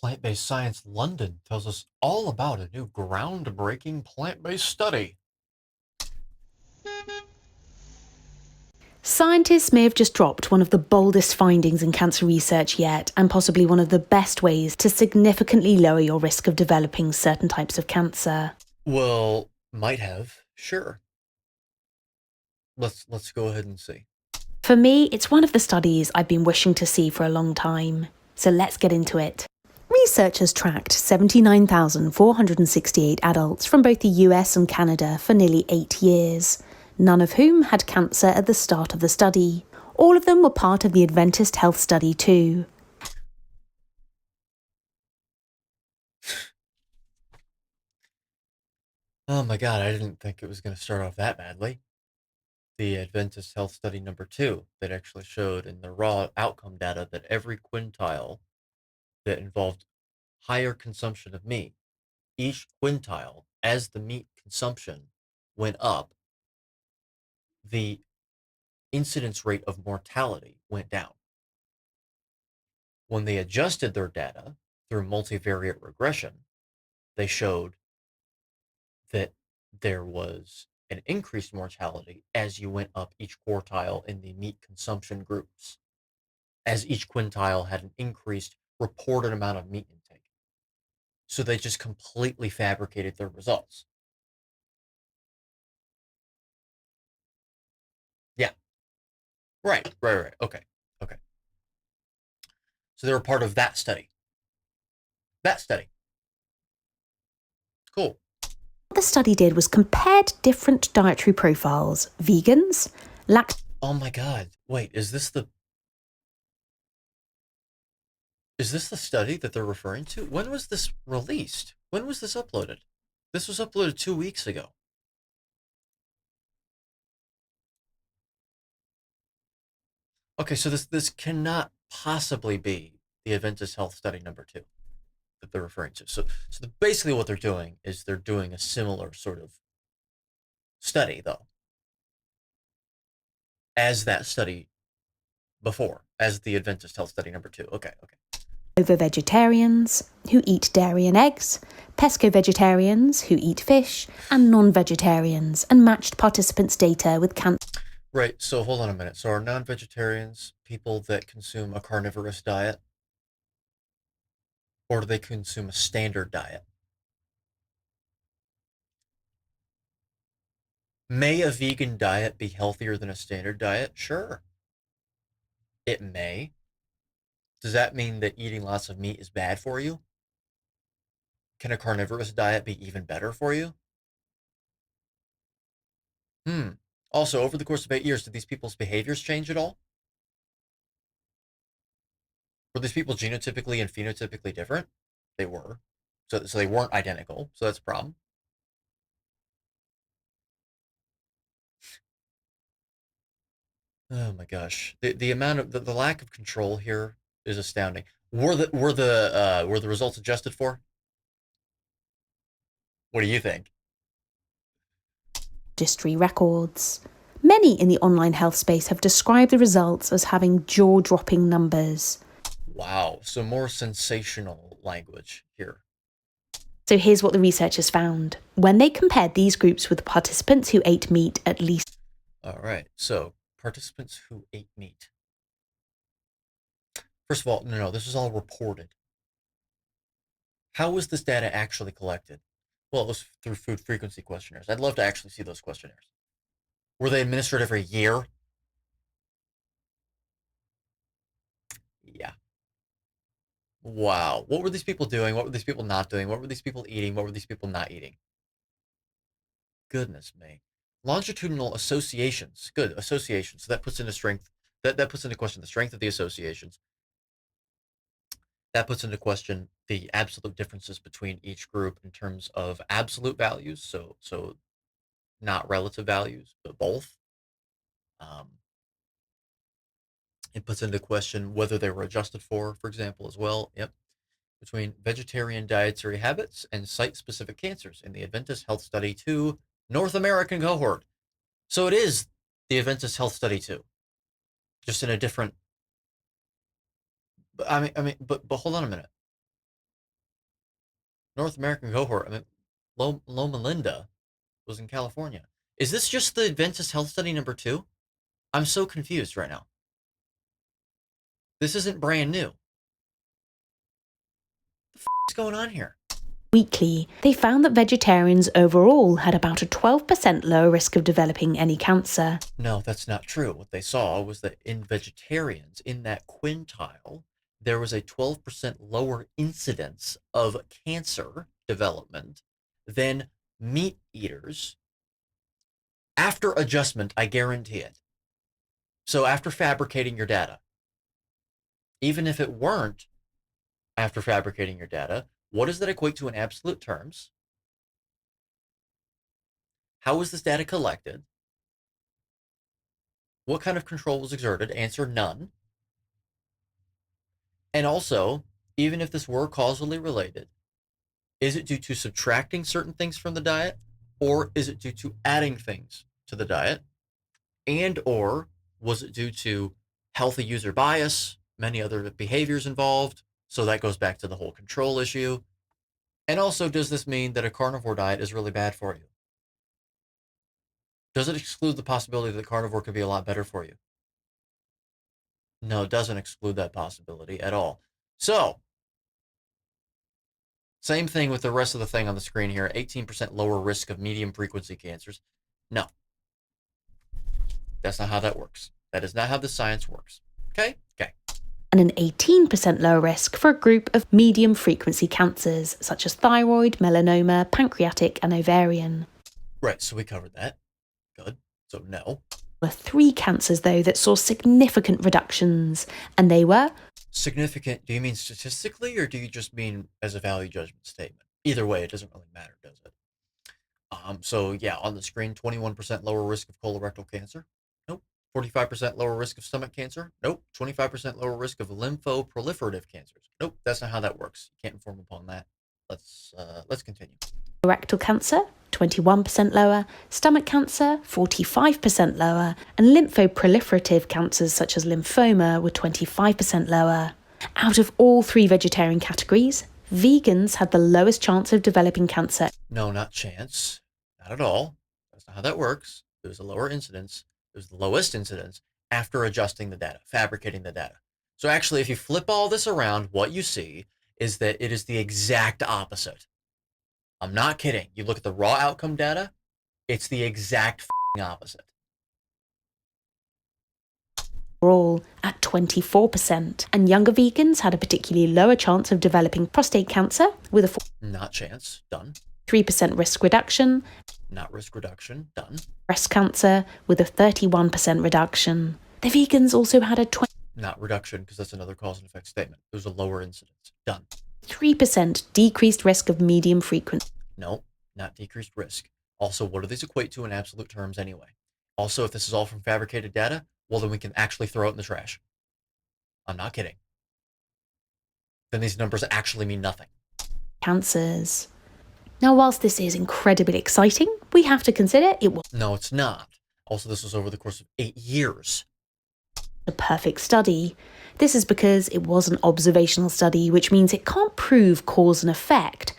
Plant-Based Science London tells us all about a new groundbreaking plant-based study. Scientists may have just dropped one of the boldest findings in cancer research yet, and possibly one of the best ways to significantly lower your risk of developing certain types of cancer. Well, might have, sure. Let's go ahead and see. For me, it's one of the studies I've been wishing to see for a long time. So let's get into it. Researchers tracked 79,468 adults from both the US and Canada for nearly 8 years, none of whom had cancer at the start of the study. All of them were part of the Adventist Health Study too. Oh my god, I didn't think it was going to start off that badly. The Adventist Health Study number 2 that actually showed in the raw outcome data that every quintile that involved higher consumption of meat, each quintile, as the meat consumption went up, the incidence rate of mortality went down. When they adjusted their data through multivariate regression, they showed that there was an increased mortality as you went up each quartile in the meat consumption groups, as each quintile had an increased reported amount of meat intake. So they just completely fabricated their results. Yeah. Right. Okay. So they were part of that study. That study. Cool. What the study did was compared different dietary profiles: vegans, Oh my god. Wait, is this the study that they're referring to? When was this released? When was this uploaded? This was uploaded 2 weeks ago. Okay, so this cannot possibly be the Adventist Health Study number 2 that they're referring to. So basically what they're doing is they're doing a similar sort of study, though, as that study before, as the Adventist Health Study number 2. Okay. ovo-vegetarians who eat dairy and eggs, pesco-vegetarians who eat fish, and non-vegetarians, and matched participants' data with cancer. Right, so hold on a minute. So are non-vegetarians people that consume a carnivorous diet? Or do they consume a standard diet? May a vegan diet be healthier than a standard diet? Sure. It may. Does that mean that eating lots of meat is bad for you? Can a carnivorous diet be even better for you? Also, over the course of 8 years, did these people's behaviors change at all? Were these people genotypically and phenotypically different? They were. So they weren't identical. So that's a problem. Oh my gosh. The amount of the lack of control here is astounding. Were the results adjusted for? What do you think? Registry records. Many in the online health space have described the results as having jaw-dropping numbers. Wow. So more sensational language here. So here's what the researchers found. When they compared these groups with participants who ate meat at least... All right. So participants who ate meat. First of all, no, this is all reported. How was this data actually collected? Well, it was through food frequency questionnaires. I'd love to actually see those questionnaires. Were they administered every year? Yeah. Wow. What were these people doing? What were these people not doing? What were these people eating? What were these people not eating? Goodness me. Longitudinal associations. Good. Associations. So that puts into strength. That puts into question the strength of the associations. That puts into question the absolute differences between each group in terms of absolute values. So not relative values, but both. Um, it puts into question whether they were adjusted for example, as well. Yep. Between vegetarian dietary habits and site-specific cancers in the Adventist Health Study 2 North American cohort. So it is the Adventist Health Study 2, just in a different. But hold on a minute. North American cohort. I mean, Loma Linda was in California. Is this just the Adventist Health Study number 2? I'm so confused right now. This isn't brand new. What's going on here? Weekly, they found that vegetarians overall had about a 12% lower risk of developing any cancer. No, that's not true. What they saw was that in vegetarians, in that quintile, there was a 12% lower incidence of cancer development than meat eaters. After adjustment, I guarantee it. So after fabricating your data, even if it weren't after fabricating your data, what does that equate to in absolute terms? How was this data collected? What kind of control was exerted? Answer: none. And also, even if this were causally related, is it due to subtracting certain things from the diet, or is it due to adding things to the diet? And or was it due to healthy user bias, many other behaviors involved? So that goes back to the whole control issue. And also, does this mean that a carnivore diet is really bad for you? Does it exclude the possibility that carnivore could be a lot better for you? No, it doesn't exclude that possibility at all. So, same thing with the rest of the thing on the screen here, 18% lower risk of medium frequency cancers. No, that's not how that works. That is not how the science works. Okay? Okay. And an 18% lower risk for a group of medium frequency cancers, such as thyroid, melanoma, pancreatic, and ovarian. Right, so we covered that. Good. So no. There were 3 cancers, though, that saw significant reductions, and they were... Significant, do you mean statistically, or do you just mean as a value judgment statement? Either way, it doesn't really matter, does it? So yeah, on the screen, 21% lower risk of colorectal cancer. Nope. 45% lower risk of stomach cancer. Nope. 25% lower risk of lymphoproliferative cancers. Nope. That's not how that works. You can't inform upon that. Let's continue. Rectal cancer, 21% lower, stomach cancer, 45% lower, and lymphoproliferative cancers such as lymphoma were 25% lower. Out of all 3 vegetarian categories, vegans had the lowest chance of developing cancer. No, not chance. Not at all. That's not how that works. There was a lower incidence. It was the lowest incidence after adjusting the data, fabricating the data. So actually, if you flip all this around, what you see is that it is the exact opposite. I'm not kidding. You look at the raw outcome data, it's the exact opposite. Overall, at 24%, and younger vegans had a particularly lower chance of developing prostate cancer with a Not chance. Done. 3% risk reduction. Not risk reduction. Done. Breast cancer with a 31% reduction. The vegans also had a Not reduction, because that's another cause and effect statement. There's a lower incidence. Done. 3% decreased risk of medium frequency. No, not decreased risk. Also, what do these equate to in absolute terms anyway? Also, if this is all from fabricated data, well, then we can actually throw it in the trash. I'm not kidding. Then these numbers actually mean nothing. Cancers. Now, whilst this is incredibly exciting, we have to consider it was No, it's not. Also, this was over the course of 8 years. a perfect study. This is because it was an observational study, which means it can't prove cause and effect.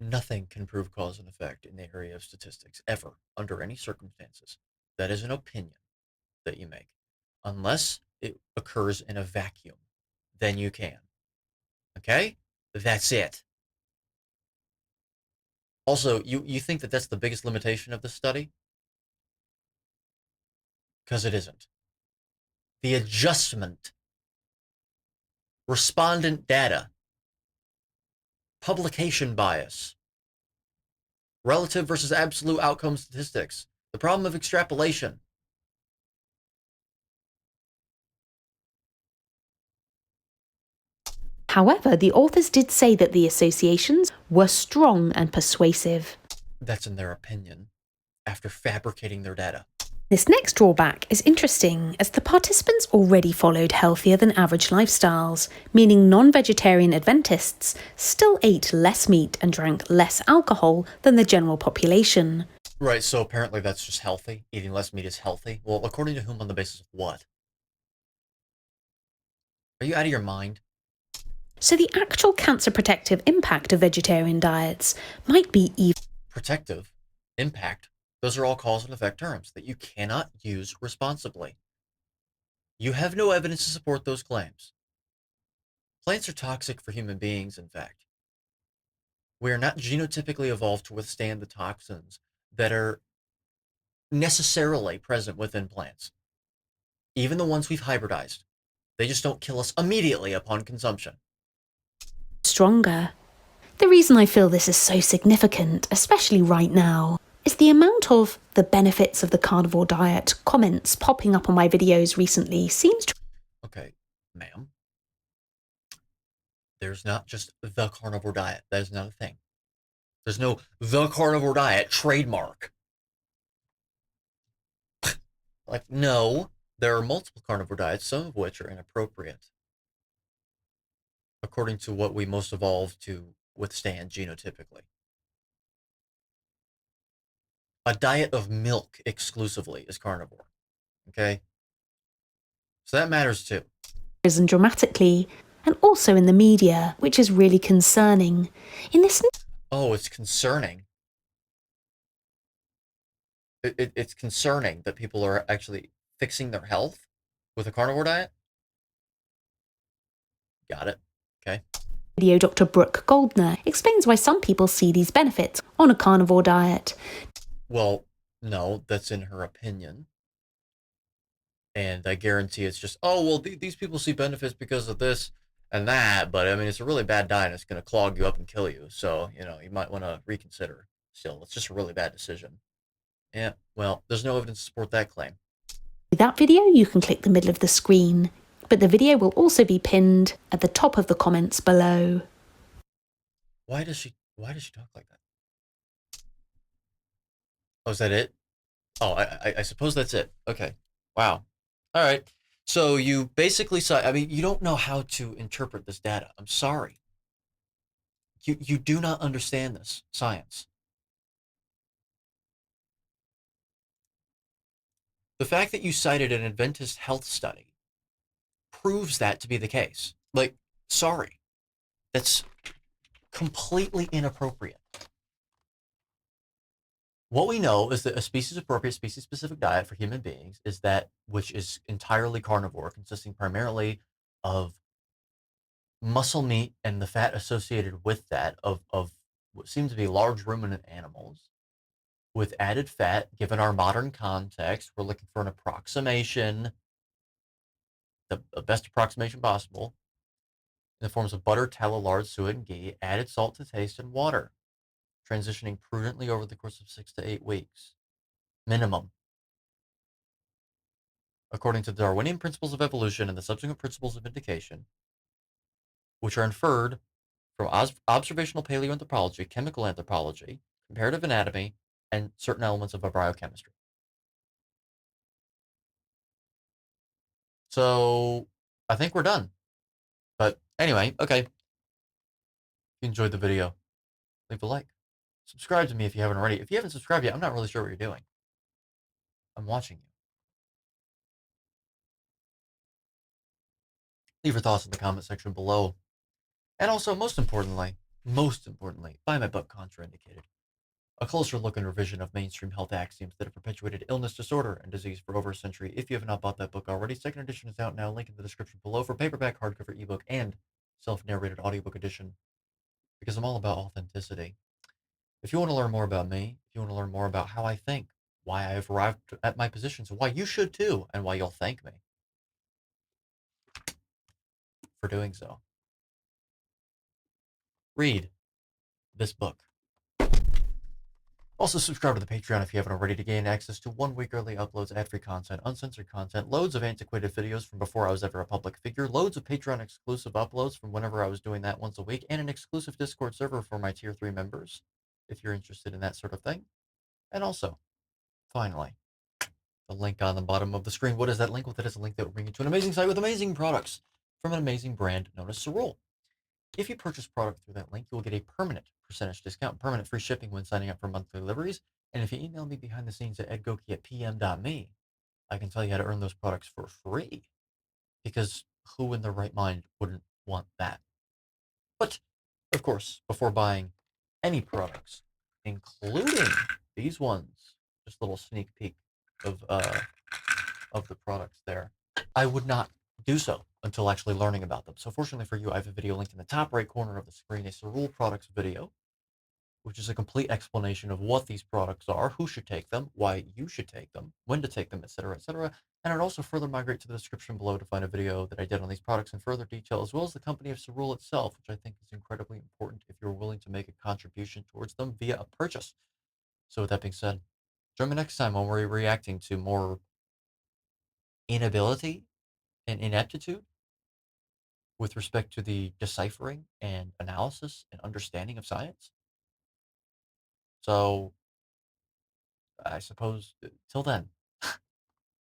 Nothing can prove cause and effect in the area of statistics, ever, under any circumstances. That is an opinion that you make. Unless it occurs in a vacuum, then you can. Okay? That's it. Also, you think that that's the biggest limitation of the study? Because it isn't. The adjustment, respondent data, publication bias, relative versus absolute outcome statistics, the problem of extrapolation. However, the authors did say that the associations were strong and persuasive. That's in their opinion, after fabricating their data. This next drawback is interesting as the participants already followed healthier than average lifestyles, meaning non-vegetarian Adventists still ate less meat and drank less alcohol than the general population. Right, so apparently that's just healthy. Eating less meat is healthy. Well, according to whom, on the basis of what? Are you out of your mind? So the actual cancer protective impact of vegetarian diets might be even Protective, impact, those are all cause and effect terms that you cannot use responsibly. You have no evidence to support those claims. Plants are toxic for human beings, in fact. We are not genotypically evolved to withstand the toxins that are necessarily present within plants. Even the ones we've hybridized, they just don't kill us immediately upon consumption. stronger. The reason I feel this is so significant, especially right now, is the amount of the benefits of the carnivore diet comments popping up on my videos recently seems to Okay, ma'am, there's not just the carnivore diet. That is not a thing. There's no the carnivore diet trademark. Like, no, there are multiple carnivore diets, some of which are inappropriate, according to what we most evolved to withstand genotypically. A diet of milk exclusively is carnivore. Okay? So that matters too. risen dramatically, and also in the media, which is really concerning. In this Oh, it's concerning. It's concerning that people are actually fixing their health with a carnivore diet. Got it. Okay. video, Dr. Brooke Goldner explains why some people see these benefits on a carnivore diet. Well, no, that's in her opinion. And I guarantee it's just, oh, well, these people see benefits because of this and that. But I mean, it's a really bad diet. It's going to clog you up and kill you. So, you might want to reconsider. Still, it's just a really bad decision. Yeah, well, there's no evidence to support that claim. That video, you can click the middle of the screen, but the video will also be pinned at the top of the comments below. Why does she talk like that? Oh, is that it? Oh, I suppose that's it. Okay. Wow. All right. So you basically saw, I mean, you don't know how to interpret this data. I'm sorry. You do not understand this science. The fact that you cited an Adventist Health Study proves that to be the case. Like, sorry. That's completely inappropriate. What we know is that a species-appropriate, species-specific diet for human beings is that which is entirely carnivore, consisting primarily of muscle meat and the fat associated with that of what seem to be large ruminant animals with added fat. Given our modern context, we're looking for an approximation, the best approximation possible, in the forms of butter, tallow, lard, suet, and ghee, added salt to taste, and water, transitioning prudently over the course of 6 to 8 weeks minimum, according to the Darwinian principles of evolution and the subsequent principles of indication, which are inferred from observational paleoanthropology, chemical anthropology, comparative anatomy, and certain elements of biochemistry. So I think we're done. But anyway, okay. If you enjoyed the video, leave a like. Subscribe to me if you haven't already. If you haven't subscribed yet, I'm not really sure what you're doing. I'm watching you. Leave your thoughts in the comment section below. And also, most importantly, buy my book, Contrainidicated. A closer look and revision of mainstream health axioms that have perpetuated illness, disorder, and disease for over a century. If you have not bought that book already, second edition is out now. Link in the description below for paperback, hardcover, ebook, and self-narrated audiobook edition. Because I'm all about authenticity. If you want to learn more about me, if you want to learn more about how I think, why I've arrived at my positions, why you should too, and why you'll thank me for doing so, read this book. Also, subscribe to the Patreon if you haven't already to gain access to 1 week early uploads, ad-free content, uncensored content, loads of antiquated videos from before I was ever a public figure, loads of Patreon exclusive uploads from whenever I was doing that once a week, and an exclusive Discord server for my Tier 3 members, if you're interested in that sort of thing. And also, finally, the link on the bottom of the screen. What is that link? Well, that is a link that will bring you to an amazing site with amazing products from an amazing brand known as Cerule. If you purchase product through that link, you will get a permanent percentage discount, permanent free shipping when signing up for monthly deliveries. And if you email me behind the scenes at edgoki@pm.me, I can tell you how to earn those products for free. Because who in their right mind wouldn't want that? But, of course, before buying any products, including these ones, just a little sneak peek of the products there, I would not do so until actually learning about them. So fortunately for you, I have a video linked in the top right corner of the screen, a Cerule Products video, which is a complete explanation of what these products are, who should take them, why you should take them, when to take them, etc., etc. And I'd also further migrate to the description below to find a video that I did on these products in further detail, as well as the company of Cerule itself, which I think is incredibly important if you're willing to make a contribution towards them via a purchase. So with that being said, join me next time when we're reacting to more inability and ineptitude with respect to the deciphering and analysis and understanding of science. So I suppose till then,